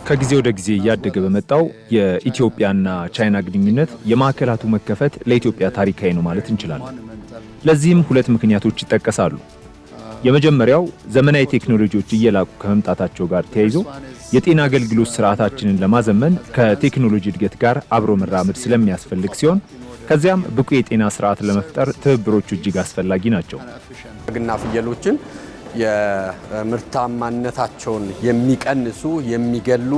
ከጊዜ ወደ ጊዜ እያደገ በመጣው የኢትዮጵያና ቻይና ግንኙነት የማዕከላቱ መከፈት ለኢትዮጵያ ታሪካዊ ነው ማለት እንችላለን። ለዚህም ሁለት ምክንያቶች ይጠቀሳሉ። የመጀመሪያው ዘመናዊ ቴክኖሎጂዎች እየላቁ ከመምጣታቸው ጋር ተያይዞ የጤና አገልግሎት ስርዓታችንን ለማዘመን ከቴክኖሎጂ እድገት ጋር አብሮ መራመድ ስለሚያስፈልግ ሲሆን ከዚያም ብቁ የጤና ስርዓት ለመፍጠር ትብብሮቹ እጅግ አስፈላጊ ናቸው። ግና ፍየሎችን የምርታማነታቸውን የሚቀንሱ የሚገሉ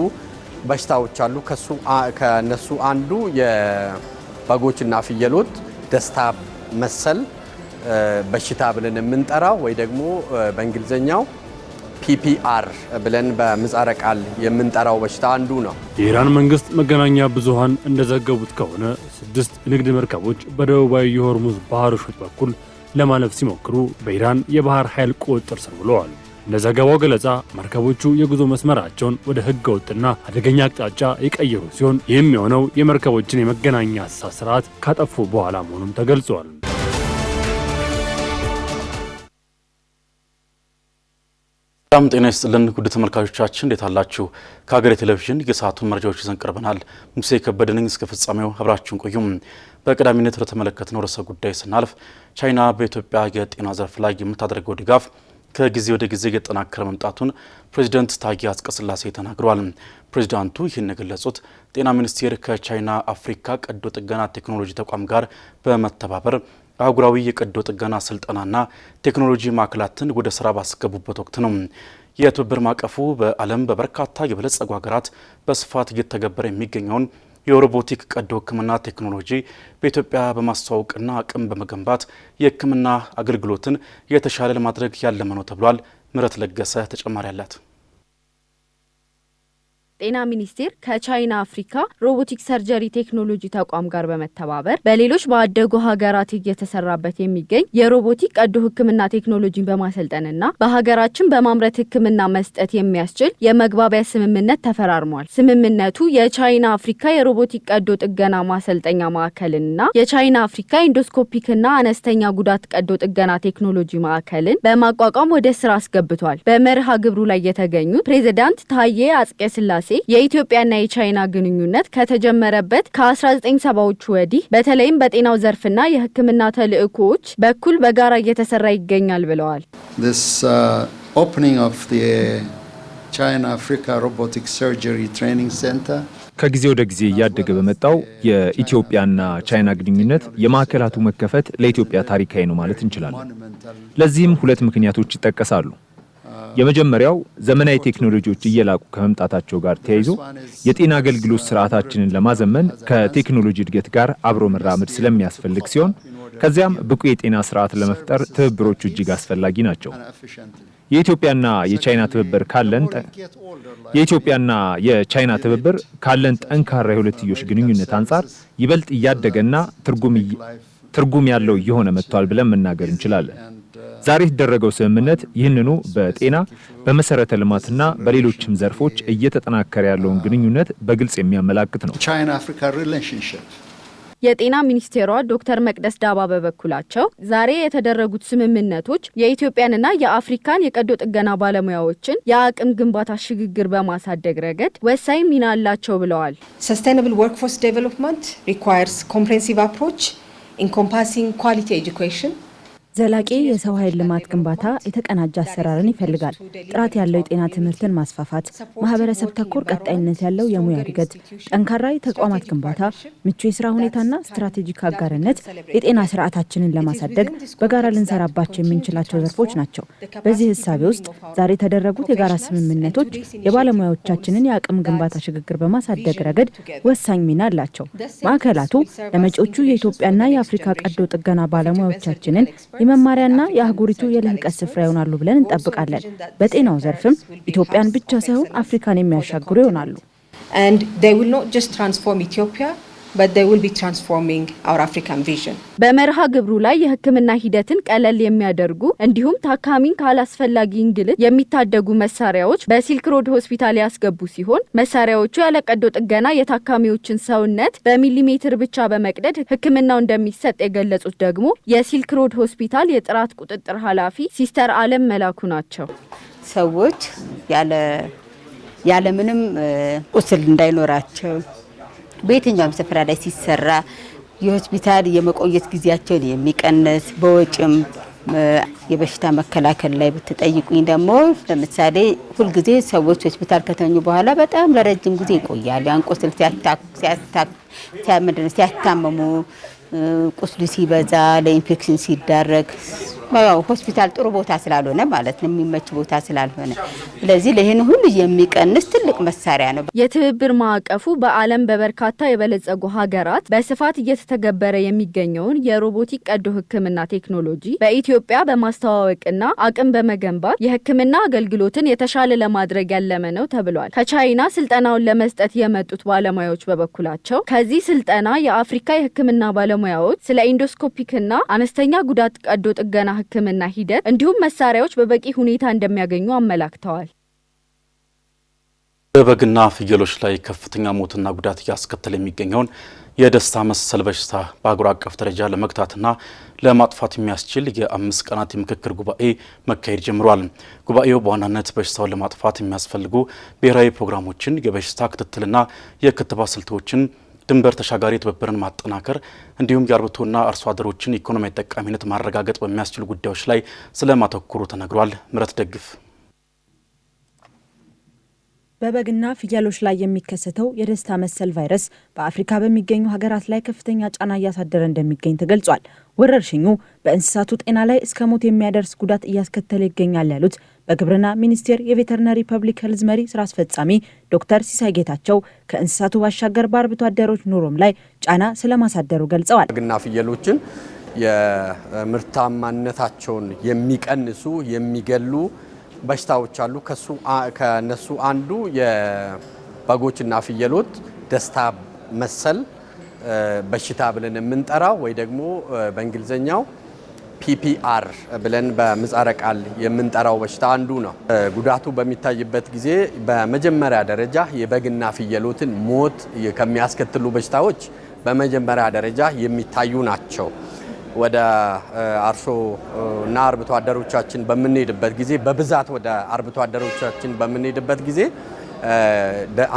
በሽታዎች አሉ። ከነሱ አንዱ የበጎችና ፍየሎች ደስታ መሰል በሽታ ብለን የምንጠራው ወይ ደግሞ በእንግሊዘኛው PPR ብለን በምህጻረ ቃል የምንጠራው በሽታ አንዱ ነው። የኢራን መንግስት መገናኛ ብዙሃን እንደዘገቡት ከሆነ 6 ንግድ መርከቦች በደቡባዊ የሆርሙዝ ባህር ወሽመጥ በኩል ለማለፍ ሲሞክሩ በኢራን የባህር ኃይል ቁጥጥር ስር ውለዋል። እንደ ዘገባው ገለጻ መርከቦቹ የጉዞ መስመራቸውን ወደ ህገወጥና አደገኛ አቅጣጫ የቀየሩ ሲሆን ይህም የሆነው የመርከቦችን የመገናኛ ስርዓት ካጠፉ በኋላ መሆኑም ተገልጿል። ሰላም ጤና ይስጥልን ውድ ተመልካቾቻችን እንዴት አላችሁ? ከሀገሬ ቴሌቪዥን የሰዓቱን መረጃዎች ይዘን ቀርበናል። ሙሴ ከበደ ነኝ። እስከ ፍጻሜው አብራችሁን ቆዩ። በቀዳሚነት ለተመለከትነው ርዕሰ ጉዳይ ስናልፍ ቻይና በኢትዮጵያ የጤና ዘርፍ ላይ የምታደርገው ድጋፍ ከጊዜ ወደ ጊዜ እየተጠናከረ መምጣቱን ፕሬዝዳንት ታዬ አጽቀሥላሴ ተናግረዋል። ፕሬዝዳንቱ ይህን የገለጹት ጤና ሚኒስቴር ከቻይና አፍሪካ ቀዶ ጥገና ቴክኖሎጂ ተቋም ጋር በመተባበር አህጉራዊ የቀዶ ጥገና ስልጠናና ቴክኖሎጂ ማዕከላትን ወደ ስራ ባስገቡበት ወቅት ነው። የትብብር ማዕቀፉ በዓለም በበርካታ የበለጸጉ ሀገራት በስፋት እየተገበረ የሚገኘውን የሮቦቲክ ቀዶ ሕክምና ቴክኖሎጂ በኢትዮጵያ በማስተዋወቅና አቅም በመገንባት የሕክምና አገልግሎትን የተሻለ ለማድረግ ያለመ ነው ተብሏል። ምረት ለገሰ ተጨማሪ አላት። ጤና ሚኒስቴር ከቻይና አፍሪካ ሮቦቲክ ሰርጀሪ ቴክኖሎጂ ተቋም ጋር በመተባበር በሌሎች ባደጉ ሀገራት እየተሰራበት የሚገኝ የሮቦቲክ ቀዶ ሕክምና ቴክኖሎጂን በማሰልጠንና በሀገራችን በማምረት ሕክምና መስጠት የሚያስችል የመግባቢያ ስምምነት ተፈራርሟል። ስምምነቱ የቻይና አፍሪካ የሮቦቲክ ቀዶ ጥገና ማሰልጠኛ ማዕከልና የቻይና አፍሪካ ኢንዶስኮፒክና አነስተኛ ጉዳት ቀዶ ጥገና ቴክኖሎጂ ማዕከልን በማቋቋም ወደ ስራ አስገብቷል። በመርሃ ግብሩ ላይ የተገኙት ፕሬዝዳንት ታዬ አጽቀሥላሴ የኢትዮጵያና የቻይና ግንኙነት ከተጀመረበት ከ1970ዎቹ ወዲህ በተለይም በጤናው ዘርፍና የሕክምና ተልዕኮዎች በኩል በጋራ እየተሰራ ይገኛል ብለዋል። This opening of the China Africa Robotic Surgery Training Center ከጊዜ ወደ ጊዜ እያደገ በመጣው የኢትዮጵያና ቻይና ግንኙነት የማዕከላቱ መከፈት ለኢትዮጵያ ታሪካዊ ነው ማለት እንችላለን። ለዚህም ሁለት ምክንያቶች ይጠቀሳሉ። የመጀመሪያው ዘመናዊ ቴክኖሎጂዎች እየላቁ ከመምጣታቸው ጋር ተያይዞ የጤና አገልግሎት ስርዓታችንን ለማዘመን ከቴክኖሎጂ እድገት ጋር አብሮ መራመድ ስለሚያስፈልግ ሲሆን ከዚያም ብቁ የጤና ስርዓት ለመፍጠር ትብብሮቹ እጅግ አስፈላጊ ናቸው። የኢትዮጵያና የቻይና ትብብር ካለን ጠንካራ የሁለትዮሽ ግንኙነት አንጻር ይበልጥ እያደገና ትርጉም ያለው እየሆነ መጥቷል ብለን መናገር እንችላለን። ዛሬ የተደረገው ስምምነት ይህንኑ በጤና በመሰረተ ልማትና በሌሎችም ዘርፎች እየተጠናከረ ያለውን ግንኙነት በግልጽ የሚያመላክት ነው። የጤና ሚኒስቴሯ ዶክተር መቅደስ ዳባ በበኩላቸው ዛሬ የተደረጉት ስምምነቶች የኢትዮጵያንና የአፍሪካን የቀዶ ጥገና ባለሙያዎችን የአቅም ግንባታ ሽግግር በማሳደግ ረገድ ወሳኝ ሚና አላቸው ብለዋል። Sustainable workforce development requires comprehensive approach encompassing quality education. ዘላቂ የሰው ኃይል ልማት ግንባታ የተቀናጀ አሰራርን ይፈልጋል። ጥራት ያለው የጤና ትምህርትን ማስፋፋት፣ ማህበረሰብ ተኮር ቀጣይነት ያለው የሙያ እድገት፣ ጠንካራ የተቋማት ግንባታ፣ ምቹ የስራ ሁኔታና ስትራቴጂክ አጋርነት የጤና ስርዓታችንን ለማሳደግ በጋራ ልንሰራባቸው የምንችላቸው ዘርፎች ናቸው። በዚህ ህሳቤ ውስጥ ዛሬ የተደረጉት የጋራ ስምምነቶች የባለሙያዎቻችንን የአቅም ግንባታ ሽግግር በማሳደግ ረገድ ወሳኝ ሚና አላቸው። ማዕከላቱ ለመጪዎቹ የኢትዮጵያና የአፍሪካ ቀዶ ጥገና ባለሙያዎቻችንን የመማሪያና የአህጉሪቱ የልህቀት ስፍራ ይሆናሉ ብለን እንጠብቃለን። በጤናው ዘርፍም ኢትዮጵያን ብቻ ሳይሆን አፍሪካን የሚያሻግሩ ይሆናሉ። And they will not just transform Ethiopia, but they will be transforming our African vision. በመርሃ ግብሩ ላይ የሕክምና ሂደትን ቀለል የሚያደርጉ እንዲሁም ታካሚን ካላስፈላጊ እንግልት የሚታደጉ መሳሪያዎች በሲልክ ሮድ ሆስፒታል ያስገቡ ሲሆን መሳሪያዎቹ ያለ ቀዶ ጥገና የታካሚዎችን ሰውነት በሚሊሜትር ብቻ በመቅደድ ሕክምናው እንደሚሰጥ የገለጹት ደግሞ የሲልክ ሮድ ሆስፒታል የጥራት ቁጥጥር ኃላፊ ሲስተር አለም መላኩ ናቸው። ሰዎች ያለ ያለምንም ቁስል እንዳይኖራቸው በየትኛውም ስፍራ ላይ ሲሰራ የሆስፒታል የመቆየት ጊዜያቸውን የሚቀንስ በወጭም የበሽታ መከላከል ላይ ብትጠይቁኝ ደግሞ ለምሳሌ ሁልጊዜ ሰዎች ሆስፒታል ከተኙ በኋላ በጣም ለረጅም ጊዜ ይቆያሉ። ያን ቁስል ሲያታመሙ ቁስሉ ሲበዛ ለኢንፌክሽን ሲዳረግ ያው ሆስፒታል ጥሩ ቦታ ስላልሆነ ማለት ነው የሚመች ቦታ ስላልሆነ ስለዚህ ለይሄን ሁሉ የሚቀንስ ትልቅ መሳሪያ ነው። የትብብር ማዕቀፉ በዓለም በበርካታ የበለጸጉ ሀገራት በስፋት እየተተገበረ የሚገኘውን የሮቦቲክ ቀዶ ሕክምና ቴክኖሎጂ በኢትዮጵያ በማስተዋወቅና አቅም በመገንባት የሕክምና አገልግሎትን የተሻለ ለማድረግ ያለመ ነው ተብሏል። ከቻይና ስልጠናውን ለመስጠት የመጡት ባለሙያዎች በበኩላቸው ከዚህ ስልጠና የአፍሪካ የሕክምና ባለሙያዎች ስለ ኢንዶስኮፒክና አነስተኛ ጉዳት ቀዶ ጥገና ሕክምና ሂደት እንዲሁም መሳሪያዎች በበቂ ሁኔታ እንደሚያገኙ አመላክተዋል። በበግና ፍየሎች ላይ ከፍተኛ ሞትና ጉዳት እያስከተለ የሚገኘውን የደስታ መሰል በሽታ በአገር አቀፍ ደረጃ ለመግታትና ለማጥፋት የሚያስችል የ5 ቀናት የምክክር ጉባኤ መካሄድ ጀምሯል። ጉባኤው በዋናነት በሽታውን ለማጥፋት የሚያስፈልጉ ብሔራዊ ፕሮግራሞችን፣ የበሽታ ክትትልና የክትባት ስልቶችን፣ ድንበር ተሻጋሪ ትብብርን ማጠናከር እንዲሁም የአርብቶና አርሶ አደሮችን ኢኮኖሚያዊ ጠቃሚነት ማረጋገጥ በሚያስችሉ ጉዳዮች ላይ ስለማተኮሩ ተነግሯል። ምረት ደግፍ በበግና ፍየሎች ላይ የሚከሰተው የደስታ መሰል ቫይረስ በአፍሪካ በሚገኙ ሀገራት ላይ ከፍተኛ ጫና እያሳደረ እንደሚገኝ ተገልጿል። ወረርሽኙ በእንስሳቱ ጤና ላይ እስከ ሞት የሚያደርስ ጉዳት እያስከተለ ይገኛል ያሉት በግብርና ሚኒስቴር የቬተርነሪ ፐብሊክ ሄልዝ መሪ ስራ አስፈጻሚ ዶክተር ሲሳይ ጌታቸው ከእንስሳቱ ባሻገር በአርብቶ አደሮች ኑሮም ላይ ጫና ስለማሳደሩ ገልጸዋል። በግና ፍየሎችን የምርታማነታቸውን የሚቀንሱ የሚገሉ በሽታዎች አሉ። ከነሱ አንዱ የበጎችና ፍየሎች ደስታ መሰል በሽታ ብለን የምንጠራው ወይ ደግሞ በእንግሊዘኛው PPR ብለን በምህጻረ ቃል የምንጠራው በሽታ አንዱ ነው። ጉዳቱ በሚታይበት ጊዜ በመጀመሪያ ደረጃ የበግና ፍየሎችን ሞት ከሚያስከትሉ በሽታዎች በመጀመሪያ ደረጃ የሚታዩ ናቸው። ወደ አርሶ እና አርብቶ አደሮቻችን በምንሄድበት ጊዜ በብዛት ወደ አርብቶ አደሮቻችን በምንሄድበት ጊዜ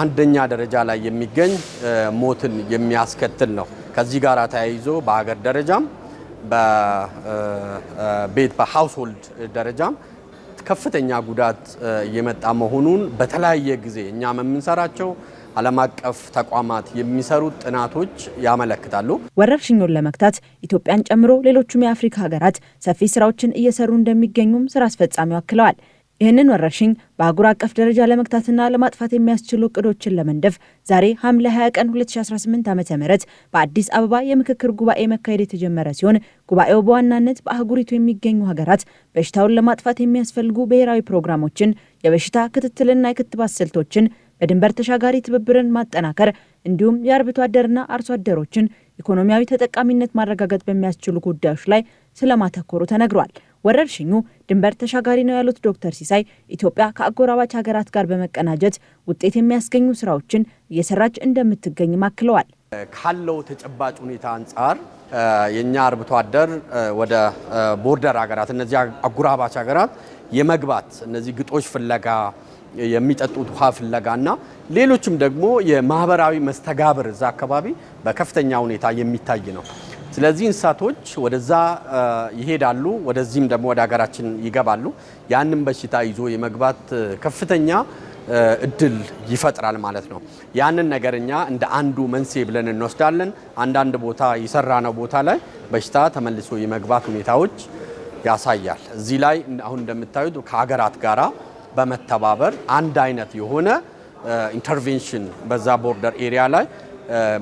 አንደኛ ደረጃ ላይ የሚገኝ ሞትን የሚያስከትል ነው። ከዚህ ጋር ተያይዞ በሀገር ደረጃም በቤት በሃውስሆልድ ደረጃም ከፍተኛ ጉዳት እየመጣ መሆኑን በተለያየ ጊዜ እኛም የምንሰራቸው ዓለም አቀፍ ተቋማት የሚሰሩት ጥናቶች ያመለክታሉ። ወረርሽኙን ለመግታት ኢትዮጵያን ጨምሮ ሌሎችም የአፍሪካ ሀገራት ሰፊ ስራዎችን እየሰሩ እንደሚገኙም ስራ አስፈጻሚው አክለዋል። ይህንን ወረርሽኝ በአህጉር አቀፍ ደረጃ ለመግታትና ለማጥፋት የሚያስችሉ እቅዶችን ለመንደፍ ዛሬ ሐምሌ 20 ቀን 2018 ዓ.ም በአዲስ አበባ የምክክር ጉባኤ መካሄድ የተጀመረ ሲሆን ጉባኤው በዋናነት በአህጉሪቱ የሚገኙ ሀገራት በሽታውን ለማጥፋት የሚያስፈልጉ ብሔራዊ ፕሮግራሞችን፣ የበሽታ ክትትልና የክትባት ስልቶችን፣ በድንበር ተሻጋሪ ትብብርን ማጠናከር እንዲሁም የአርብቶ አደርና አርሶ አደሮችን ኢኮኖሚያዊ ተጠቃሚነት ማረጋገጥ በሚያስችሉ ጉዳዮች ላይ ስለማተኮሩ ተነግሯል። ወረርሽኙ ድንበር ተሻጋሪ ነው ያሉት ዶክተር ሲሳይ ኢትዮጵያ ከአጎራባች ሀገራት ጋር በመቀናጀት ውጤት የሚያስገኙ ስራዎችን እየሰራች እንደምትገኝ ማክለዋል። ካለው ተጨባጭ ሁኔታ አንጻር የኛ አርብቶ አደር ወደ ቦርደር ሀገራት እነዚህ አጎራባች ሀገራት የመግባት እነዚህ ግጦሽ ፍለጋ የሚጠጡት ውሃ ፍለጋና ሌሎችም ደግሞ የማህበራዊ መስተጋብር እዛ አካባቢ በከፍተኛ ሁኔታ የሚታይ ነው። ስለዚህ እንስሳቶች ወደዛ ይሄዳሉ፣ ወደዚህም ደግሞ ወደ ሀገራችን ይገባሉ። ያንን በሽታ ይዞ የመግባት ከፍተኛ እድል ይፈጥራል ማለት ነው። ያንን ነገርኛ እንደ አንዱ መንስኤ ብለን እንወስዳለን። አንዳንድ ቦታ የሰራነው ቦታ ላይ በሽታ ተመልሶ የመግባት ሁኔታዎች ያሳያል። እዚህ ላይ አሁን እንደምታዩት ከሀገራት ጋራ በመተባበር አንድ አይነት የሆነ ኢንተርቬንሽን በዛ ቦርደር ኤሪያ ላይ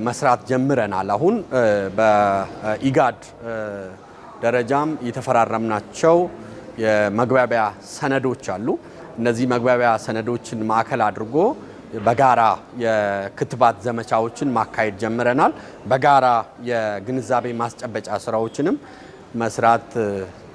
መስራት ጀምረናል። አሁን በኢጋድ ደረጃም የተፈራረምናቸው የመግባቢያ ሰነዶች አሉ። እነዚህ መግባቢያ ሰነዶችን ማዕከል አድርጎ በጋራ የክትባት ዘመቻዎችን ማካሄድ ጀምረናል። በጋራ የግንዛቤ ማስጨበጫ ስራዎችንም መስራት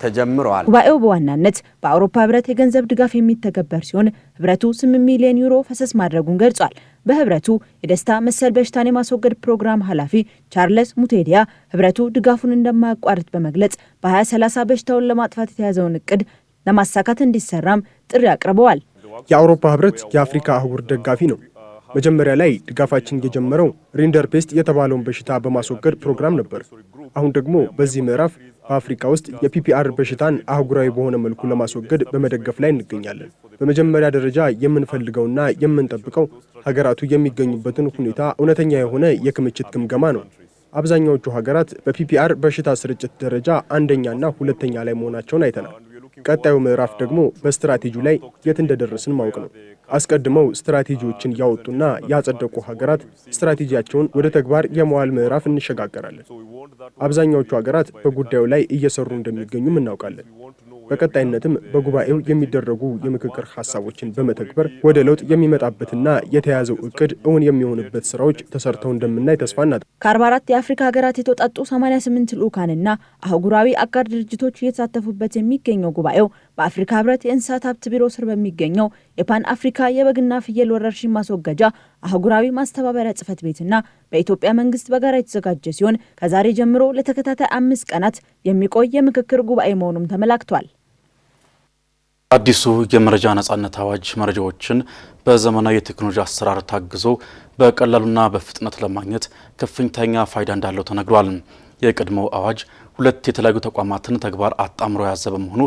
ተጀምረዋል። ጉባኤው በዋናነት በአውሮፓ ህብረት የገንዘብ ድጋፍ የሚተገበር ሲሆን ህብረቱ 8 ሚሊዮን ዩሮ ፈሰስ ማድረጉን ገልጿል። በህብረቱ የደስታ መሰል በሽታን የማስወገድ ፕሮግራም ኃላፊ ቻርለስ ሙቴዲያ ህብረቱ ድጋፉን እንደማያቋርጥ በመግለጽ በ2030 በሽታውን ለማጥፋት የተያዘውን እቅድ ለማሳካት እንዲሰራም ጥሪ አቅርበዋል። የአውሮፓ ህብረት የአፍሪካ አህጉር ደጋፊ ነው። መጀመሪያ ላይ ድጋፋችን የጀመረው ሪንደርፔስት የተባለውን በሽታ በማስወገድ ፕሮግራም ነበር። አሁን ደግሞ በዚህ ምዕራፍ በአፍሪካ ውስጥ የፒፒአር በሽታን አህጉራዊ በሆነ መልኩ ለማስወገድ በመደገፍ ላይ እንገኛለን። በመጀመሪያ ደረጃ የምንፈልገውና የምንጠብቀው ሀገራቱ የሚገኙበትን ሁኔታ እውነተኛ የሆነ የክምችት ግምገማ ነው። አብዛኛዎቹ ሀገራት በፒፒአር በሽታ ስርጭት ደረጃ አንደኛና ሁለተኛ ላይ መሆናቸውን አይተናል። ቀጣዩ ምዕራፍ ደግሞ በስትራቴጂው ላይ የት እንደደረስን ማወቅ ነው። አስቀድመው ስትራቴጂዎችን ያወጡና ያጸደቁ ሀገራት ስትራቴጂያቸውን ወደ ተግባር የመዋል ምዕራፍ እንሸጋገራለን። አብዛኛዎቹ ሀገራት በጉዳዩ ላይ እየሰሩ እንደሚገኙም እናውቃለን። በቀጣይነትም በጉባኤው የሚደረጉ የምክክር ሀሳቦችን በመተግበር ወደ ለውጥ የሚመጣበትና የተያዘው እቅድ እውን የሚሆንበት ስራዎች ተሰርተው እንደምናይ ተስፋ እናደርጋለን። ከ44 የአፍሪካ ሀገራት የተውጣጡ 88 ልዑካንና አህጉራዊ አጋር ድርጅቶች እየተሳተፉበት የሚገኘው ጉባኤው በአፍሪካ ህብረት የእንስሳት ሀብት ቢሮ ስር በሚገኘው የፓን አፍሪካ የበግና ፍየል ወረርሽኝ ማስወገጃ አህጉራዊ ማስተባበሪያ ጽሕፈት ቤትና በኢትዮጵያ መንግስት በጋራ የተዘጋጀ ሲሆን ከዛሬ ጀምሮ ለተከታታይ 5 ቀናት የሚቆይ የምክክር ጉባኤ መሆኑም ተመላክቷል። አዲሱ የመረጃ ነጻነት አዋጅ መረጃዎችን በዘመናዊ የቴክኖሎጂ አሰራር ታግዞ በቀላሉና በፍጥነት ለማግኘት ከፍተኛ ፋይዳ እንዳለው ተነግሯል። የቀድሞው አዋጅ 2 የተለያዩ ተቋማትን ተግባር አጣምሮ ያዘ በመሆኑ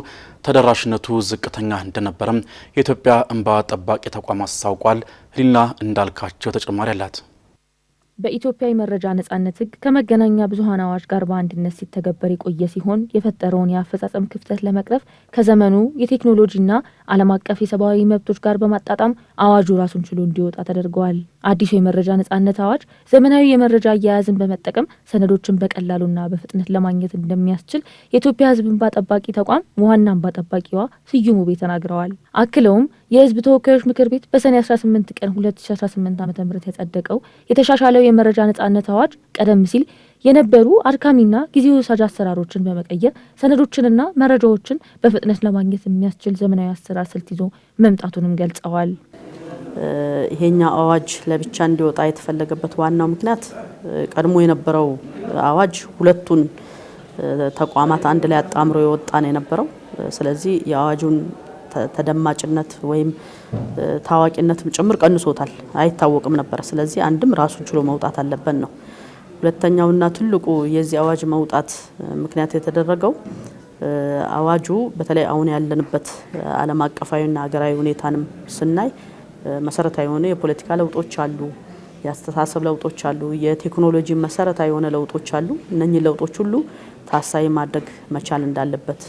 ተደራሽነቱ ዝቅተኛ እንደነበረም የኢትዮጵያ እንባ ጠባቂ ተቋም አስታውቋል። ሊና እንዳልካቸው ተጨማሪ አላት። በኢትዮጵያ የመረጃ ነጻነት ሕግ ከመገናኛ ብዙሃን አዋጅ ጋር በአንድነት ሲተገበር የቆየ ሲሆን የፈጠረውን የአፈጻጸም ክፍተት ለመቅረፍ ከዘመኑ የቴክኖሎጂና ዓለም አቀፍ የሰብአዊ መብቶች ጋር በማጣጣም አዋጁ ራሱን ችሎ እንዲወጣ ተደርገዋል። አዲሱ የመረጃ ነጻነት አዋጅ ዘመናዊ የመረጃ አያያዝን በመጠቀም ሰነዶችን በቀላሉና በፍጥነት ለማግኘት እንደሚያስችል የኢትዮጵያ ሕዝብ እንባ ጠባቂ ተቋም ዋና እንባ ጠባቂዋ ስዩም ውቤ ተናግረዋል። አክለውም የሕዝብ ተወካዮች ምክር ቤት በሰኔ 18 ቀን 2018 ዓ.ም ያጸደቀው የተሻሻለው የመረጃ ነጻነት አዋጅ ቀደም ሲል የነበሩ አድካሚና ጊዜ ወሳጅ አሰራሮችን በመቀየር ሰነዶችንና መረጃዎችን በፍጥነት ለማግኘት የሚያስችል ዘመናዊ አሰራር ስልት ይዞ መምጣቱንም ገልጸዋል። ይሄኛው አዋጅ ለብቻ እንዲወጣ የተፈለገበት ዋናው ምክንያት ቀድሞ የነበረው አዋጅ ሁለቱን ተቋማት አንድ ላይ አጣምሮ የወጣ ነው የነበረው። ስለዚህ የአዋጁን ተደማጭነት ወይም ታዋቂነትም ጭምር ቀንሶታል፣ አይታወቅም ነበር። ስለዚህ አንድም ራሱን ችሎ መውጣት አለበት ነው። ሁለተኛውና ትልቁ የዚህ አዋጅ መውጣት ምክንያት የተደረገው አዋጁ በተለይ አሁን ያለንበት ዓለም አቀፋዊና ሀገራዊ ሁኔታንም ስናይ መሰረታዊ የሆነ የፖለቲካ ለውጦች አሉ፣ የአስተሳሰብ ለውጦች አሉ፣ የቴክኖሎጂ መሰረታዊ የሆነ ለውጦች አሉ። እነኚህ ለውጦች ሁሉ ታሳቢ ማድረግ መቻል እንዳለበት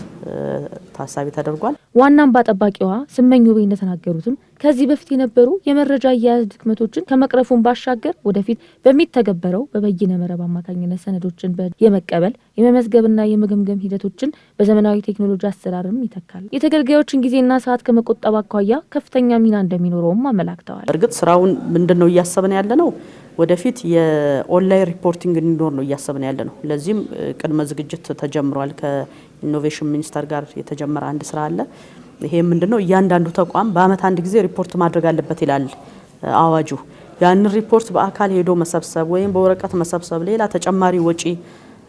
ታሳቢ ተደርጓል። ዋና እንባ ጠባቂዋ ስመኝ ውቤ እንደተናገሩትም ከዚህ በፊት የነበሩ የመረጃ አያያዝ ድክመቶችን ከመቅረፉን ባሻገር ወደፊት በሚተገበረው በበይነ መረብ አማካኝነት ሰነዶችን የመቀበል የመመዝገብና የመገምገም ሂደቶችን በዘመናዊ ቴክኖሎጂ አሰራርም ይተካል። የተገልጋዮችን ጊዜና ሰዓት ከመቆጠብ አኳያ ከፍተኛ ሚና እንደሚኖረውም አመላክተዋል። እርግጥ ስራውን ምንድነው እያሰብን ያለ ነው? ወደፊት የኦንላይን ሪፖርቲንግ እንዲኖር ነው እያሰብን ያለ ነው። ለዚህም ቅድመ ዝግጅት ተጀምሯል። ከኢኖቬሽን ሚኒስቴር ጋር የተጀመረ አንድ ስራ አለ። ይሄ ምንድነው? እያንዳንዱ ተቋም በአመት አንድ ጊዜ ሪፖርት ማድረግ አለበት ይላል አዋጁ። ያንን ሪፖርት በአካል ሄዶ መሰብሰብ ወይም በወረቀት መሰብሰብ ሌላ ተጨማሪ ወጪ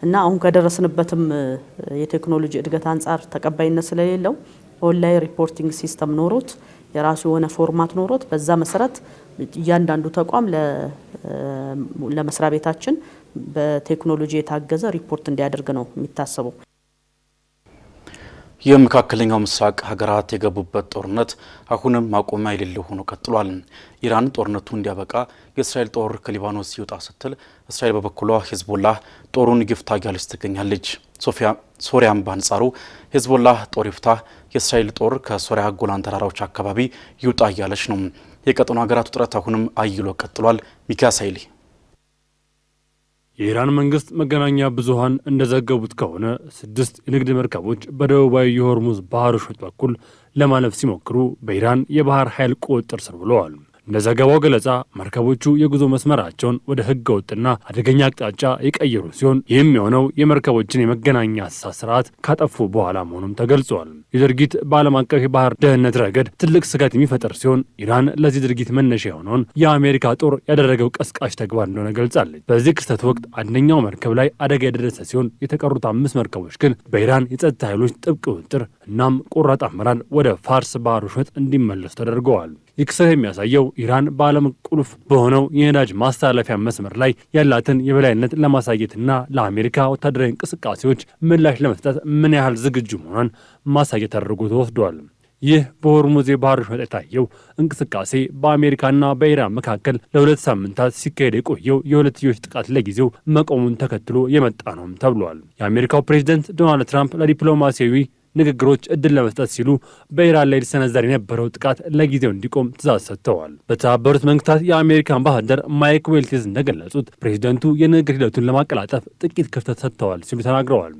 እና አሁን ከደረስንበትም የቴክኖሎጂ እድገት አንጻር ተቀባይነት ስለሌለው ኦንላይን ሪፖርቲንግ ሲስተም ኖሮት የራሱ የሆነ ፎርማት ኖሮት በዛ መሰረት እያንዳንዱ ተቋም ለመስሪያ ቤታችን በቴክኖሎጂ የታገዘ ሪፖርት እንዲያደርግ ነው የሚታሰበው። የመካከለኛው ምስራቅ ሀገራት የገቡበት ጦርነት አሁንም ማቆሚያ የሌለው ሆኖ ቀጥሏል። ኢራን ጦርነቱ እንዲያበቃ የእስራኤል ጦር ከሊባኖስ ይውጣ ስትል፣ እስራኤል በበኩሏ ሂዝቦላህ ጦሩን ይፍታ እያለች ትገኛለች። ሶሪያም በአንጻሩ ሂዝቦላህ ጦር ይፍታ፣ የእስራኤል ጦር ከሶሪያ ጎላን ተራራዎች አካባቢ ይውጣ እያለች ነው። የቀጠናው ሀገራት ውጥረት አሁንም አይሎ ቀጥሏል። ሚካኤል ኃይሌ የኢራን መንግስት መገናኛ ብዙሃን እንደዘገቡት ከሆነ 6 የንግድ መርከቦች በደቡባዊ የሆርሙዝ ባህር ወሽመጥ በኩል ለማለፍ ሲሞክሩ በኢራን የባህር ኃይል ቁጥጥር ስር ውለዋል። እንደ ዘገባው ገለጻ መርከቦቹ የጉዞ መስመራቸውን ወደ ህገ ወጥና አደገኛ አቅጣጫ የቀየሩ ሲሆን ይህም የሆነው የመርከቦችን የመገናኛ ስርዓት ካጠፉ በኋላ መሆኑም ተገልጿል። ይህ ድርጊት በዓለም አቀፍ የባህር ደህንነት ረገድ ትልቅ ስጋት የሚፈጥር ሲሆን ኢራን ለዚህ ድርጊት መነሻ የሆነውን የአሜሪካ ጦር ያደረገው ቀስቃሽ ተግባር እንደሆነ ገልጻለች። በዚህ ክስተት ወቅት አንደኛው መርከብ ላይ አደጋ የደረሰ ሲሆን የተቀሩት 5 መርከቦች ግን በኢራን የጸጥታ ኃይሎች ጥብቅ ቁጥጥር እናም ቆራጥ አመራር ወደ ፋርስ ባህረ ወሽመጥ እንዲመለሱ ተደርገዋል። ይህ ክስተት የሚያሳየው ኢራን በዓለም ቁልፍ በሆነው የነዳጅ ማስተላለፊያ መስመር ላይ ያላትን የበላይነት ለማሳየትና ለአሜሪካ ወታደራዊ እንቅስቃሴዎች ምላሽ ለመስጠት ምን ያህል ዝግጁ መሆኗን ማሳያ ተደርጎ ተወስዷል። ይህ በሆርሙዝ የባህር ወሽመጥ የታየው እንቅስቃሴ በአሜሪካና በኢራን መካከል ለ2 ሳምንታት ሲካሄድ የቆየው የሁለትዮሽ ጥቃት ለጊዜው መቆሙን ተከትሎ የመጣ ነውም ተብሏል። የአሜሪካው ፕሬዝዳንት ዶናልድ ትራምፕ ለዲፕሎማሲያዊ ንግግሮች እድል ለመስጠት ሲሉ በኢራን ላይ ሊሰነዘር የነበረው ጥቃት ለጊዜው እንዲቆም ትዕዛዝ ሰጥተዋል። በተባበሩት መንግስታት የአሜሪካ አምባሳደር ማይክ ዌልቲዝ እንደገለጹት ፕሬዝዳንቱ የንግግር ሂደቱን ለማቀላጠፍ ጥቂት ክፍተት ሰጥተዋል ሲሉ ተናግረዋል።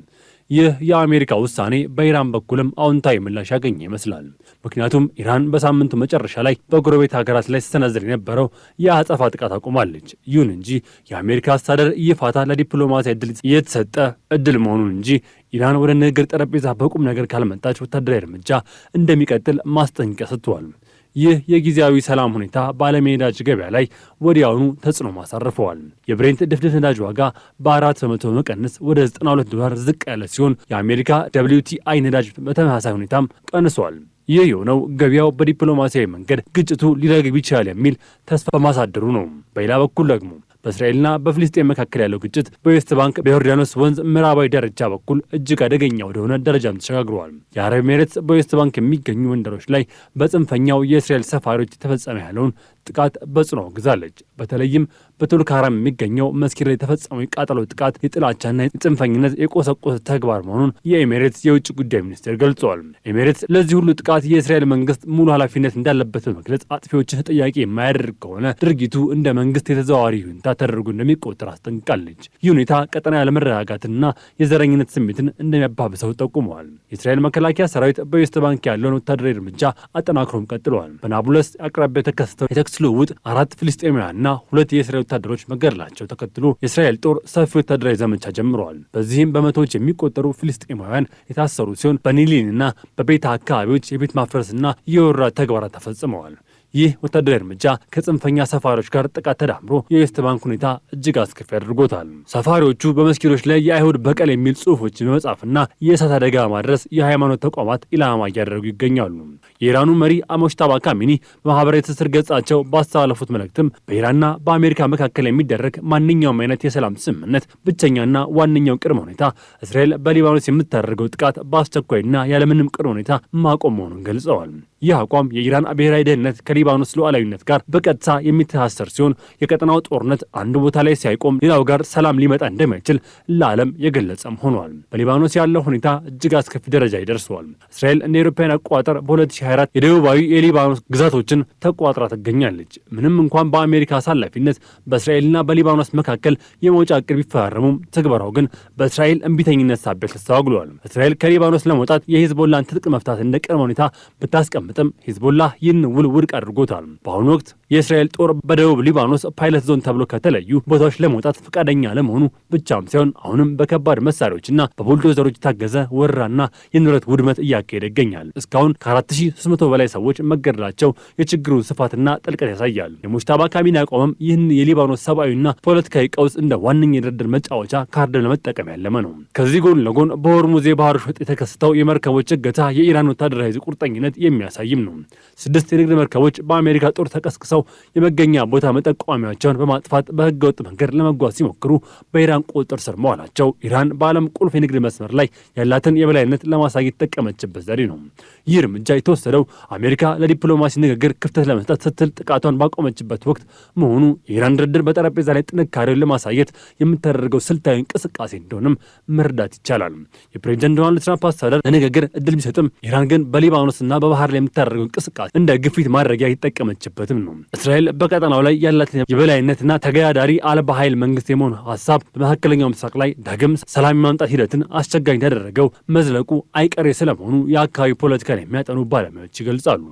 ይህ የአሜሪካ ውሳኔ በኢራን በኩልም አዎንታዊ ምላሽ ያገኘ ይመስላል። ምክንያቱም ኢራን በሳምንቱ መጨረሻ ላይ በጎረቤት ሀገራት ላይ ስትሰነዝር የነበረው የአጸፋ ጥቃት አቁማለች። ይሁን እንጂ የአሜሪካ አስተዳደር ይህ ፋታ ለዲፕሎማሲያዊ እድል የተሰጠ እድል መሆኑን እንጂ ኢራን ወደ ንግግር ጠረጴዛ በቁም ነገር ካልመጣች ወታደራዊ እርምጃ እንደሚቀጥል ማስጠንቀቂያ ሰጥቷል። ይህ የጊዜያዊ ሰላም ሁኔታ በዓለም የነዳጅ ገበያ ላይ ወዲያውኑ ተጽዕኖ ማሳርፈዋል። የብሬንት ድፍድፍ ነዳጅ ዋጋ በ4 በመቶ መቀነስ ወደ $92 ዝቅ ያለ ሲሆን የአሜሪካ WTI ነዳጅ በተመሳሳይ ሁኔታም ቀንሷል። ይህ የሆነው ገበያው በዲፕሎማሲያዊ መንገድ ግጭቱ ሊረግብ ይችላል የሚል ተስፋ ማሳደሩ ነው። በሌላ በኩል ደግሞ በእስራኤልና በፍልስጤም መካከል ያለው ግጭት በዌስት ባንክ በዮርዳኖስ ወንዝ ምዕራባዊ ዳርቻ በኩል እጅግ አደገኛ ወደሆነ ደረጃም ተሸጋግረዋል። የአረብ ኤሚሬትስ በዌስት ባንክ የሚገኙ መንደሮች ላይ በጽንፈኛው የእስራኤል ሰፋሪዎች የተፈጸመ ያለውን ጥቃት በጽኑ አውግዛለች። በተለይም በቱልካራም የሚገኘው መስጊድ ላይ የተፈጸመው የቃጠሎ ጥቃት የጥላቻና የጽንፈኝነት የቆሰቆሰ ተግባር መሆኑን የኤሚሬትስ የውጭ ጉዳይ ሚኒስቴር ገልጿል። ኤሚሬትስ ለዚህ ሁሉ ጥቃት የእስራኤል መንግስት ሙሉ ኃላፊነት እንዳለበት በመግለጽ አጥፊዎችን ተጠያቂ የማያደርግ ከሆነ ድርጊቱ እንደ መንግስት የተዘዋዋሪ ይሁንታ ተደርጎ እንደሚቆጠር አስጠንቅቃለች። ይህ ሁኔታ ቀጠና ያለመረጋጋትና የዘረኝነት ስሜትን እንደሚያባብሰው ጠቁመዋል። የእስራኤል መከላከያ ሰራዊት በዌስት ባንክ ያለውን ወታደራዊ እርምጃ አጠናክሮም ቀጥለዋል። በናቡለስ አቅራቢያ የተከሰተው የተኩስ ልውውጥ 4 ፍልስጤማውያንና 2 የእስራኤል ወታደሮች መገደላቸው ተከትሎ የእስራኤል ጦር ሰፊ ወታደራዊ ዘመቻ ጀምረዋል። በዚህም በመቶዎች የሚቆጠሩ ፍልስጤማውያን የታሰሩ ሲሆን በኒሊንና በቤታ አካባቢዎች የቤት ማፍረስና የወረራ ተግባራት ተፈጽመዋል። ይህ ወታደራዊ እርምጃ ከጽንፈኛ ሰፋሪዎች ጋር ጥቃት ተዳምሮ የዌስት ባንክ ሁኔታ እጅግ አስከፊ አድርጎታል። ሰፋሪዎቹ በመስጊዶች ላይ የአይሁድ በቀል የሚል ጽሑፎችን በመጻፍና የእሳት አደጋ ማድረስ የሃይማኖት ተቋማት ኢላማ እያደረጉ ይገኛሉ። የኢራኑ መሪ ሙጅተባ ካሚኒ በማህበራዊ ትስስር ገጻቸው ባስተላለፉት መልእክትም በኢራንና በአሜሪካ መካከል የሚደረግ ማንኛውም አይነት የሰላም ስምምነት ብቸኛና ዋነኛው ቅድመ ሁኔታ እስራኤል በሊባኖስ የምታደርገው ጥቃት በአስቸኳይና ያለምንም ቅድመ ሁኔታ ማቆም መሆኑን ገልጸዋል። ይህ አቋም የኢራን ብሔራዊ ደህንነት ከሊባኖስ ሉዓላዊነት ጋር በቀጥታ የሚተሳሰር ሲሆን የቀጠናው ጦርነት አንድ ቦታ ላይ ሳይቆም ሌላው ጋር ሰላም ሊመጣ እንደማይችል ለዓለም የገለጸም ሆኗል። በሊባኖስ ያለው ሁኔታ እጅግ አስከፊ ደረጃ ይደርሰዋል። እስራኤል እንደ አውሮፓውያን አቆጣጠር በ2024 የደቡባዊ የሊባኖስ ግዛቶችን ተቆጣጥራ ትገኛለች። ምንም እንኳን በአሜሪካ አሳላፊነት በእስራኤልና በሊባኖስ መካከል የመውጫ ዕቅድ ቢፈራረሙም ትግበራው ግን በእስራኤል እምቢተኝነት ሳቢያ ተስተጓጉሏል። እስራኤል ከሊባኖስ ለመውጣት የሂዝቦላን ትጥቅ መፍታት እንደ ቅድመ ሁኔታ ብታስቀምጥም ሂዝቦላ ይህን ውል ውድቅ አድርጎታል። በአሁኑ ወቅት የእስራኤል ጦር በደቡብ ሊባኖስ ፓይለት ዞን ተብሎ ከተለዩ ቦታዎች ለመውጣት ፈቃደኛ ለመሆኑ ብቻም ሳይሆን አሁንም በከባድ መሳሪያዎችና በቡልዶዘሮች የታገዘ ወረራና የንብረት ውድመት እያካሄደ ይገኛል። እስካሁን ከ4300 በላይ ሰዎች መገደላቸው የችግሩን ስፋትና ጥልቀት ያሳያል። የሙጅተባ ካሚኒ አቋምም ይህን የሊባኖስ ሰብአዊና ፖለቲካዊ ቀውስ እንደ ዋነኛ የድርድር መጫወቻ ካርድ ለመጠቀም ያለመ ነው። ከዚህ ጎን ለጎን በሆርሙዝ የባህር ወሽመጥ የተከሰተው የመርከቦች እገታ የኢራን ወታደራዊ ቁርጠኝነት የሚያሳይም ነው። 6 የንግድ መርከቦች በአሜሪካ ጦር ተቀስቅሰው የመገኛ ቦታ መጠቋሚያቸውን በማጥፋት በህገ ወጥ መንገድ ለመጓዝ ሲሞክሩ በኢራን ቁጥጥር ስር መዋላቸው ኢራን በዓለም ቁልፍ የንግድ መስመር ላይ ያላትን የበላይነት ለማሳየት የተጠቀመችበት ዘዴ ነው። ይህ እርምጃ የተወሰደው አሜሪካ ለዲፕሎማሲ ንግግር ክፍተት ለመስጠት ስትል ጥቃቷን ባቆመችበት ወቅት መሆኑ የኢራን ድርድር በጠረጴዛ ላይ ጥንካሬውን ለማሳየት የምታደርገው ስልታዊ እንቅስቃሴ እንደሆነም መረዳት ይቻላል። የፕሬዝዳንት ዶናልድ ትራምፕ አስተዳደር ለንግግር እድል ቢሰጥም ኢራን ግን በሊባኖስና በባህር ላይ የምታደርገው እንቅስቃሴ እንደ ግፊት ማድረጊያ የተጠቀመችበትም ነው። እስራኤል በቀጠናው ላይ ያላትን የበላይነትና ተገዳዳሪ አልባ ኃይል መንግስት የመሆን ሀሳብ በመካከለኛው ምስራቅ ላይ ዳግም ሰላም የማምጣት ሂደትን አስቸጋሪ ያደረገው መዝለቁ አይቀሬ ስለመሆኑ የአካባቢ ፖለቲካን የሚያጠኑ ባለሙያዎች ይገልጻሉ።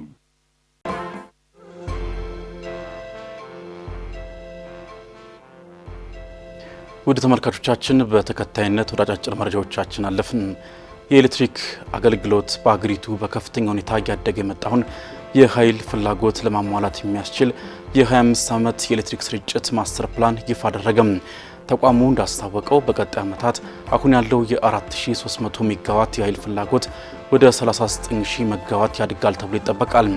ውድ ተመልካቾቻችን በተከታይነት ወደ አጫጭር መረጃዎቻችን አለፍን። የኤሌክትሪክ አገልግሎት በአገሪቱ በከፍተኛ ሁኔታ እያደገ የመጣውን የኃይል ፍላጎት ለማሟላት የሚያስችል የ25 ዓመት የኤሌክትሪክ ስርጭት ማስተር ፕላን ይፋ አደረገ። ተቋሙ እንዳስታወቀው በቀጣይ ዓመታት አሁን ያለው የ4300 ሜጋዋት የኃይል ፍላጎት ወደ 39000 ሜጋዋት ያድጋል ተብሎ ይጠበቃል።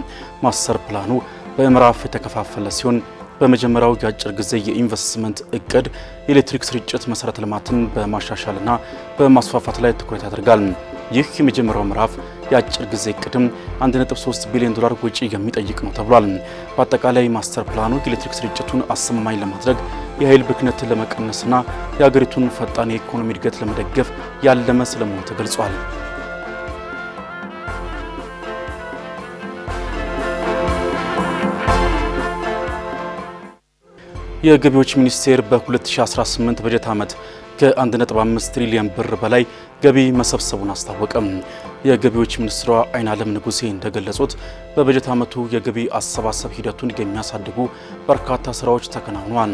ማስተር ፕላኑ በምዕራፍ የተከፋፈለ ሲሆን በመጀመሪያው የአጭር ጊዜ የኢንቨስትመንት እቅድ የኤሌክትሪክ ስርጭት መሰረተ ልማትን በማሻሻልና በማስፋፋት ላይ ትኩረት ያደርጋል። ይህ የመጀመሪያው ምዕራፍ የአጭር ጊዜ እቅድም 1.3 ቢሊዮን ዶላር ወጪ የሚጠይቅ ነው ተብሏል። በአጠቃላይ ማስተር ፕላኑ የኤሌክትሪክ ስርጭቱን አስተማማኝ ለማድረግ የኃይል ብክነትን ለመቀነስና የሀገሪቱን ፈጣን የኢኮኖሚ እድገት ለመደገፍ ያለመ ስለመሆኑ ተገልጿል። የገቢዎች ሚኒስቴር በ2018 በጀት ዓመት ከ1.5 ትሪሊዮን ብር በላይ ገቢ መሰብሰቡን አስታወቀም። የገቢዎች ሚኒስትሯ አይናለም ንጉሴ እንደገለጹት በበጀት ዓመቱ የገቢ አሰባሰብ ሂደቱን የሚያሳድጉ በርካታ ስራዎች ተከናውነዋል።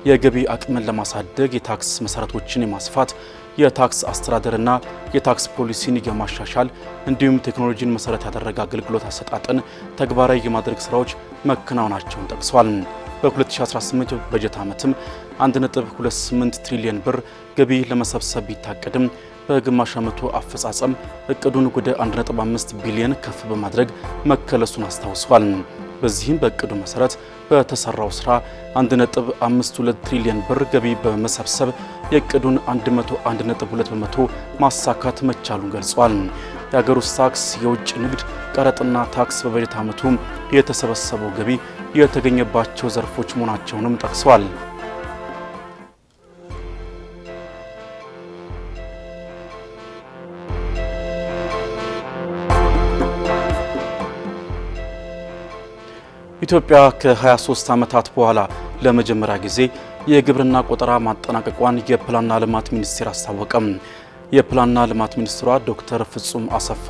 የገቢ አቅምን ለማሳደግ የታክስ መሰረቶችን የማስፋት፣ የታክስ አስተዳደርና የታክስ ፖሊሲን የማሻሻል እንዲሁም ቴክኖሎጂን መሰረት ያደረገ አገልግሎት አሰጣጥን ተግባራዊ የማድረግ ስራዎች መከናወናቸውን ጠቅሰዋል። በ2018 በጀት ዓመትም 1.28 ትሪሊዮን ብር ገቢ ለመሰብሰብ ቢታቀድም በግማሽ ዓመቱ አፈጻጸም እቅዱን ወደ 1.5 ቢሊዮን ከፍ በማድረግ መከለሱን አስታውሷል። በዚህም በእቅዱ መሰረት በተሰራው ስራ 1.52 ትሪሊዮን ብር ገቢ በመሰብሰብ የእቅዱን 101.2 በመቶ ማሳካት መቻሉን ገልጿል። የሀገር ውስጥ ታክስ፣ የውጭ ንግድ ቀረጥና ታክስ በበጀት ዓመቱ የተሰበሰበው ገቢ የተገኘባቸው ዘርፎች መሆናቸውንም ጠቅሰዋል። ኢትዮጵያ ከ23 ዓመታት በኋላ ለመጀመሪያ ጊዜ የግብርና ቆጠራ ማጠናቀቋን የፕላንና ልማት ሚኒስቴር አስታወቀም። የፕላንና ልማት ሚኒስትሯ ዶክተር ፍጹም አሰፋ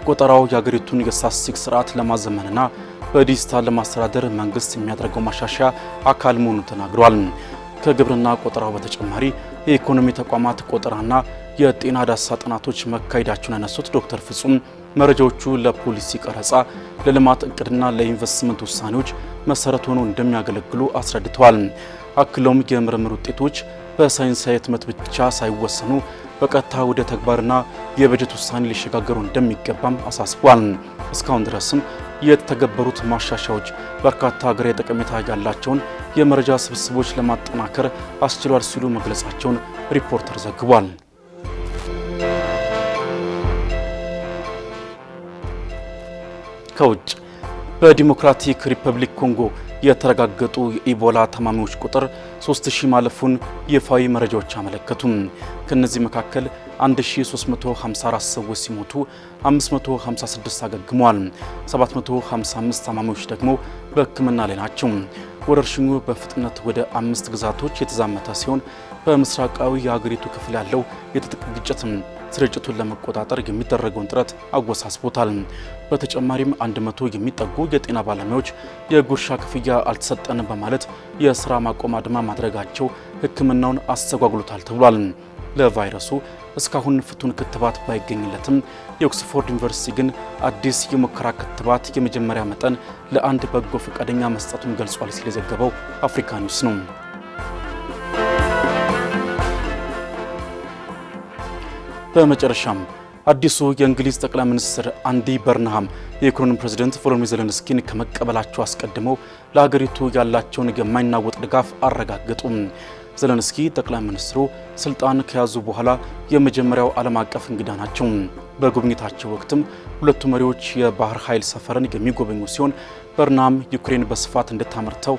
ቆጠራው የሀገሪቱን የስታቲስቲክስ ስርዓት ለማዘመንና በዲጂታል ለማስተዳደር መንግስት የሚያደርገው ማሻሻያ አካል መሆኑን ተናግሯል። ከግብርና ቆጠራው በተጨማሪ የኢኮኖሚ ተቋማት ቆጠራና የጤና ዳሰሳ ጥናቶች መካሄዳቸውን ያነሱት ዶክተር ፍጹም መረጃዎቹ ለፖሊሲ ቀረጻ፣ ለልማት እቅድና ለኢንቨስትመንት ውሳኔዎች መሰረት ሆነው እንደሚያገለግሉ አስረድተዋል። አክለውም የምርምር ውጤቶች በሳይንሳዊ ህትመት ብቻ ሳይወሰኑ በቀጥታ ወደ ተግባርና የበጀት ውሳኔ ሊሸጋገሩ እንደሚገባም አሳስቧል። እስካሁን ድረስም የተተገበሩት ማሻሻያዎች በርካታ ሀገራዊ ጠቀሜታ ያላቸውን የመረጃ ስብስቦች ለማጠናከር አስችሏል ሲሉ መግለጻቸውን ሪፖርተር ዘግቧል። ከውጭ በዲሞክራቲክ ሪፐብሊክ ኮንጎ የተረጋገጡ የኢቦላ ታማሚዎች ቁጥር 3000 ማለፉን ይፋዊ መረጃዎች አመለከቱም። ከነዚህ መካከል 1354 ሰዎች ሲሞቱ 556 አገግመዋል። 755 ታማሚዎች ደግሞ በሕክምና ላይ ናቸው። ወረርሽኙ በፍጥነት ወደ 5 ግዛቶች የተዛመተ ሲሆን በምስራቃዊ የሀገሪቱ ክፍል ያለው የትጥቅ ግጭት ስርጭቱን ለመቆጣጠር የሚደረገውን ጥረት አወሳስቦታል። በተጨማሪም 100 የሚጠጉ የጤና ባለሙያዎች የጉርሻ ክፍያ አልተሰጠንም በማለት የስራ ማቆም አድማ ማድረጋቸው ሕክምናውን አስተጓጉሎታል ተብሏል። ለቫይረሱ እስካሁን ፍቱን ክትባት ባይገኝለትም የኦክስፎርድ ዩኒቨርሲቲ ግን አዲስ የሙከራ ክትባት የመጀመሪያ መጠን ለአንድ በጎ ፈቃደኛ መስጠቱን ገልጿል ሲል የዘገበው አፍሪካ ኒውስ ነው። በመጨረሻም አዲሱ የእንግሊዝ ጠቅላይ ሚኒስትር አንዲ በርንሃም የዩክሬን ፕሬዝዳንት ቮሎዲሚር ዜሌንስኪን ከመቀበላቸው አስቀድመው ለሀገሪቱ ያላቸውን የማይናወጥ ድጋፍ አረጋገጡ። ዜሌንስኪ ጠቅላይ ሚኒስትሩ ስልጣን ከያዙ በኋላ የመጀመሪያው ዓለም አቀፍ እንግዳ ናቸው። በጉብኝታቸው ወቅትም ሁለቱ መሪዎች የባህር ኃይል ሰፈርን የሚጎበኙ ሲሆን በርንሃም ዩክሬን በስፋት እንድታመርተው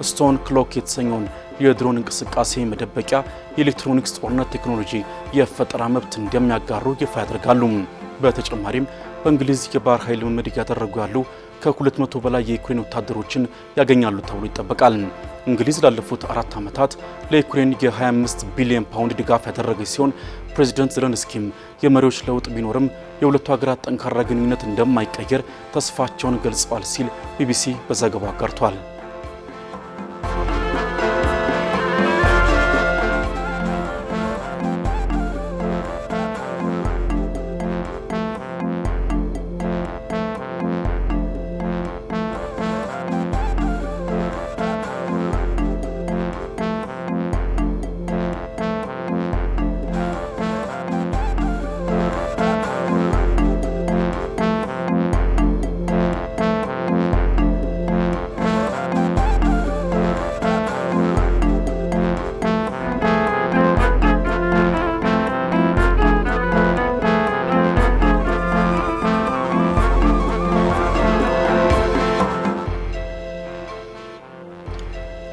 ስቶን ክሎክ የተሰኘውን የድሮን እንቅስቃሴ መደበቂያ የኤሌክትሮኒክስ ጦርነት ቴክኖሎጂ የፈጠራ መብት እንደሚያጋሩ ይፋ ያደርጋሉ። በተጨማሪም በእንግሊዝ የባህር ኃይል ልምምድ እያደረጉ ያሉ ከ200 በላይ የዩክሬን ወታደሮችን ያገኛሉ ተብሎ ይጠበቃል። እንግሊዝ ላለፉት 4 ዓመታት ለዩክሬን የ25 ቢሊዮን ፓውንድ ድጋፍ ያደረገች ሲሆን ፕሬዚደንት ዜሌንስኪም የመሪዎች ለውጥ ቢኖርም የሁለቱ ሀገራት ጠንካራ ግንኙነት እንደማይቀየር ተስፋቸውን ገልጸዋል ሲል ቢቢሲ በዘገባው አጋርቷል።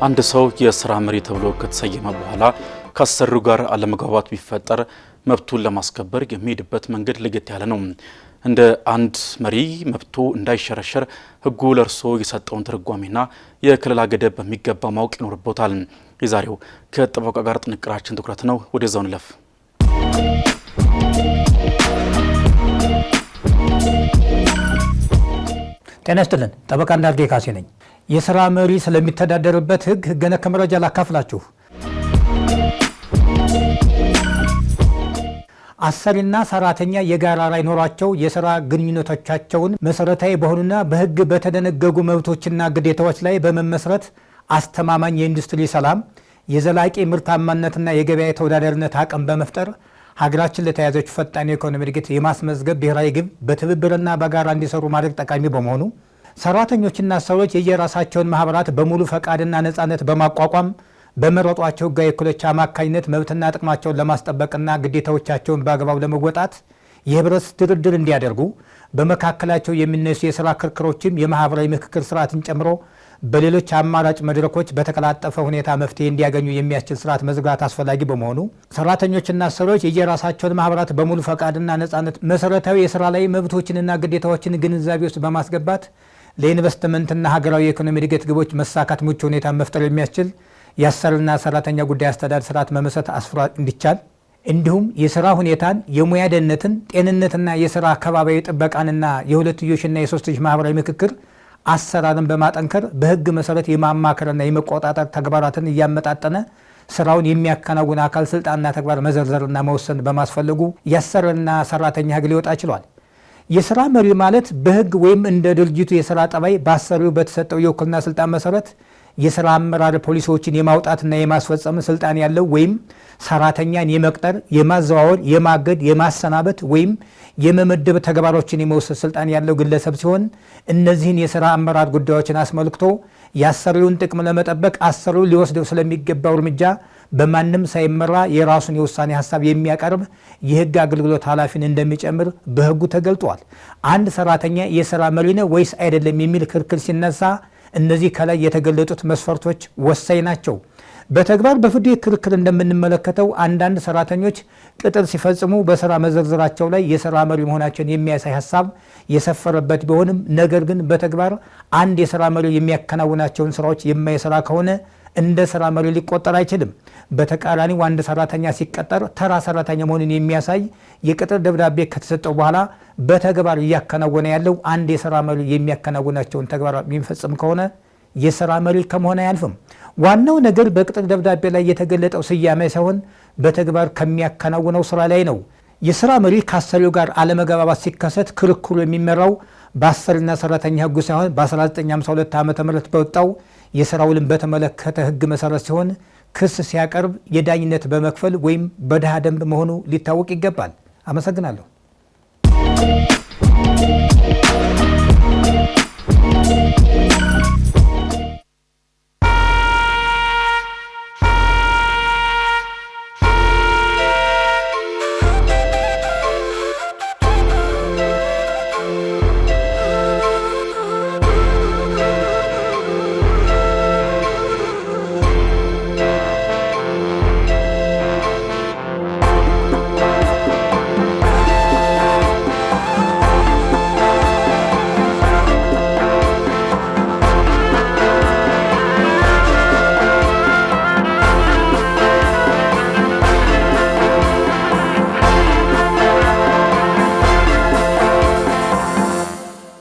አንድ ሰው የስራ መሪ ተብሎ ከተሰየመ በኋላ ከአሰሪው ጋር አለመግባባት ቢፈጠር መብቱን ለማስከበር የሚሄድበት መንገድ ለየት ያለ ነው። እንደ አንድ መሪ መብቱ እንዳይሸረሸር ሕጉ ለእርሶ የሰጠውን ትርጓሜና የክልላ ገደብ በሚገባ ማወቅ ይኖርቦታል። የዛሬው ከጠበቃ ጋር ጥንቅራችን ትኩረት ነው። ወደዛው እንለፍ። ጤና ይስጥልን። ጠበቃ እንዳርጌ ካሴ ነኝ። የስራ መሪ ስለሚተዳደርበት ሕግ ነክ መረጃ ላካፍላችሁ። አሰሪና ሰራተኛ የጋራ ላይ ኖሯቸው የስራ ግንኙነቶቻቸውን መሰረታዊ በሆኑና በሕግ በተደነገጉ መብቶችና ግዴታዎች ላይ በመመስረት አስተማማኝ የኢንዱስትሪ ሰላም፣ የዘላቂ ምርታማነትና የገበያ ተወዳዳሪነት አቅም በመፍጠር ሀገራችን ለተያዘችው ፈጣን የኢኮኖሚ እድገት የማስመዝገብ ብሔራዊ ግብ በትብብርና በጋራ እንዲሰሩ ማድረግ ጠቃሚ በመሆኑ ሰራተኞችና ሰዎች የየራሳቸውን ማህበራት በሙሉ ፈቃድና ነጻነት በማቋቋም በመረጧቸው ህጋዊ እክሎች አማካኝነት መብትና ጥቅማቸውን ለማስጠበቅና ግዴታዎቻቸውን በአግባቡ ለመወጣት የህብረት ድርድር እንዲያደርጉ በመካከላቸው የሚነሱ የስራ ክርክሮችም የማህበራዊ ምክክር ስርዓትን ጨምሮ በሌሎች አማራጭ መድረኮች በተቀላጠፈ ሁኔታ መፍትሄ እንዲያገኙ የሚያስችል ስርዓት መዝጋት አስፈላጊ በመሆኑ ሰራተኞችና ሰሪዎች የየራሳቸውን ማህበራት በሙሉ ፈቃድና ነጻነት መሰረታዊ የስራ ላይ መብቶችንና ግዴታዎችን ግንዛቤ ውስጥ በማስገባት ለኢንቨስትመንትና ሀገራዊ የኢኮኖሚ እድገት ግቦች መሳካት ምቹ ሁኔታ መፍጠር የሚያስችል የአሰሪና ሰራተኛ ጉዳይ አስተዳደር ስርዓት መመስረት አስፍራ እንዲቻል እንዲሁም የስራ ሁኔታን፣ የሙያ ደህንነትን፣ ጤንነትና የስራ አካባቢያዊ ጥበቃንና የሁለትዮሽና የሶስትዮሽ ማህበራዊ ምክክር አሰራርን በማጠንከር በህግ መሰረት የማማከርና የመቆጣጠር ተግባራትን እያመጣጠነ ስራውን የሚያከናውን አካል ስልጣንና ተግባር መዘርዘርና መወሰን በማስፈለጉ የአሰሪና ሰራተኛ ህግ ሊወጣ ችሏል። የስራ መሪ ማለት በህግ ወይም እንደ ድርጅቱ የስራ ጠባይ በአሰሪው በተሰጠው የውክልና ስልጣን መሰረት የስራ አመራር ፖሊሲዎችን የማውጣትና የማስፈጸም ስልጣን ያለው ወይም ሰራተኛን የመቅጠር፣ የማዘዋወር፣ የማገድ፣ የማሰናበት ወይም የመመደብ ተግባሮችን የመወሰድ ስልጣን ያለው ግለሰብ ሲሆን እነዚህን የስራ አመራር ጉዳዮችን አስመልክቶ የአሰሪውን ጥቅም ለመጠበቅ አሰሪው ሊወስደው ስለሚገባው እርምጃ በማንም ሳይመራ የራሱን የውሳኔ ሀሳብ የሚያቀርብ የህግ አገልግሎት ኃላፊን እንደሚጨምር በህጉ ተገልጧል። አንድ ሰራተኛ የስራ መሪ ነው ወይስ አይደለም የሚል ክርክር ሲነሳ እነዚህ ከላይ የተገለጡት መስፈርቶች ወሳኝ ናቸው። በተግባር በፍርድ ቤት ክርክር እንደምንመለከተው አንዳንድ ሰራተኞች ቅጥር ሲፈጽሙ በስራ መዘርዘራቸው ላይ የስራ መሪ መሆናቸውን የሚያሳይ ሀሳብ የሰፈረበት ቢሆንም ነገር ግን በተግባር አንድ የስራ መሪ የሚያከናውናቸውን ስራዎች የማይሰራ ከሆነ እንደ ስራ መሪ ሊቆጠር አይችልም። በተቃራኒው አንድ ሰራተኛ ሲቀጠር ተራ ሰራተኛ መሆኑን የሚያሳይ የቅጥር ደብዳቤ ከተሰጠው በኋላ በተግባር እያከናወነ ያለው አንድ የስራ መሪ የሚያከናውናቸውን ተግባራት የሚፈጽም ከሆነ የስራ መሪ ከመሆን አያልፍም። ዋናው ነገር በቅጥር ደብዳቤ ላይ የተገለጠው ስያሜ ሳይሆን በተግባር ከሚያከናውነው ስራ ላይ ነው። የስራ መሪ ከአሰሪው ጋር አለመግባባት ሲከሰት ክርክሩ የሚመራው በአሰሪና ሰራተኛ ህጉ ሳይሆን በ1952 ዓ.ም በወጣው የስራ ውልን በተመለከተ ህግ መሰረት ሲሆን ክስ ሲያቀርብ የዳኝነት በመክፈል ወይም በድሃ ደንብ መሆኑ ሊታወቅ ይገባል። አመሰግናለሁ።